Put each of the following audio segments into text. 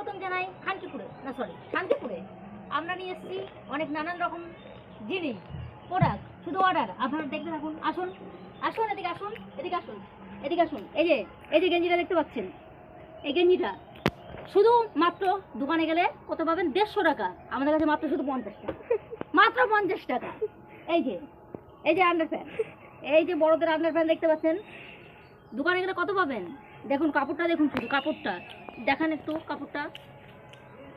স্বাগতম জানাই শান্তিপুরে আমরা নিয়ে এসেছি অনেক নানান রকম জিনিস প্রোডাক্ট, শুধু অর্ডার। আপনারা দেখতে থাকুন। আসুন আসুন, এদিকে আসুন, এদিকে আসুন, এদিকে আসুন। এই যে গেঞ্জিটা দেখতে পাচ্ছেন, এই গেঞ্জিটা শুধু মাত্র দোকানে গেলে কত পাবেন? 150 টাকা। আমাদের কাছে মাত্র শুধু 50 টাকা, মাত্র 50 টাকা। এই যে আন্ডারপ্যান্ট, এই যে বড়দের আন্ডারপ্যান্ট দেখতে পাচ্ছেন, দোকানে গেলে কত পাবেন? দেখুন কাপড়টা, দেখুন শুধু কাপড়টা দেখান একটু। কাপড়টা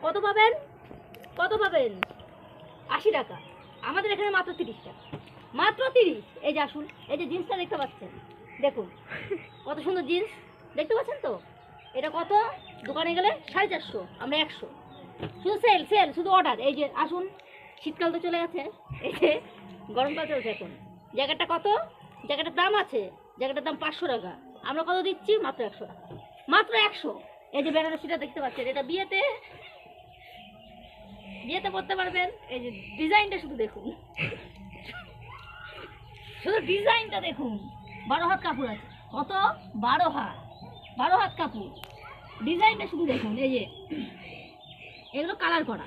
কত পাবেন? 80 টাকা। আমাদের এখানে মাত্র 30 টাকা, মাত্র 30। এই যে আসুন, এই যে জিন্সটা দেখতে পাচ্ছেন, দেখুন কত সুন্দর জিন্স দেখতে পাচ্ছেন তো। এটা কত? দোকানে গেলে 450, আমরা 100। শুধু সেল, শুধু অর্ডার। এই যে আসুন, শীতকাল তো চলে গেছে, এই যে গরমকাল চলছে এখন। জ্যাকেটটা কত? জ্যাকেটের দাম আছে, জ্যাকেটের দাম 500 টাকা। আমরা কত দিচ্ছি? মাত্র 100 টাকা, মাত্র 100। এই যে বেনারসিটা দেখতে পাচ্ছেন, এটা বিয়েতে পরতে পারবেন। এই যে ডিজাইনটা শুধু দেখুন, শুধু ডিজাইনটা দেখুন। 12 হাত কাপড় আছে। কত? 12 হাত কাপড়। ডিজাইনটা শুধু দেখুন। এই যে এগুলো কালার করা,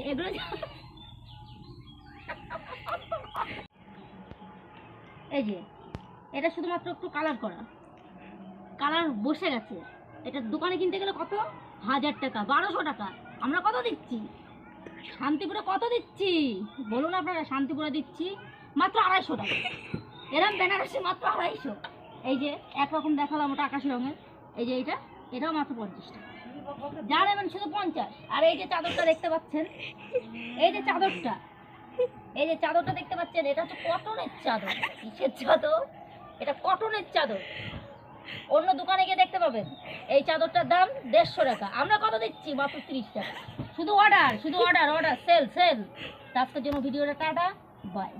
এগুলো এই যে এটা শুধুমাত্র একটু কালার করা, কালার বসে গেছে। এটা দোকানে কিনতে গেলে কত? 1000 টাকা, 1200 টাকা। আমরা কত দিচ্ছি? শান্তিপুরে কত দিচ্ছি বলুন আপনারা? শান্তিপুরে দিচ্ছি মাত্র 250 টাকা। এরকম বেনারসি মাত্র 250। এই যে একরকম দেখালাম, ওটা আকাশি রঙের। এই যে এটাও মাত্র 50 টাকা। যা নেবেন শুধু 50। আর এই যে চাদরটা দেখতে পাচ্ছেন, এই যে চাদরটা দেখতে পাচ্ছেন, এটা হচ্ছে কটনের চাদর। কিসের চাদর? এটা কটনের চাদর। অন্য দোকানে গিয়ে দেখতে পাবেন এই চাদরটার দাম 150 টাকা। আমরা কত দিচ্ছি? মাত্র 30 টাকা। শুধু অর্ডার, সেল। আজকের জন্য ভিডিওটা টাটা, বাই।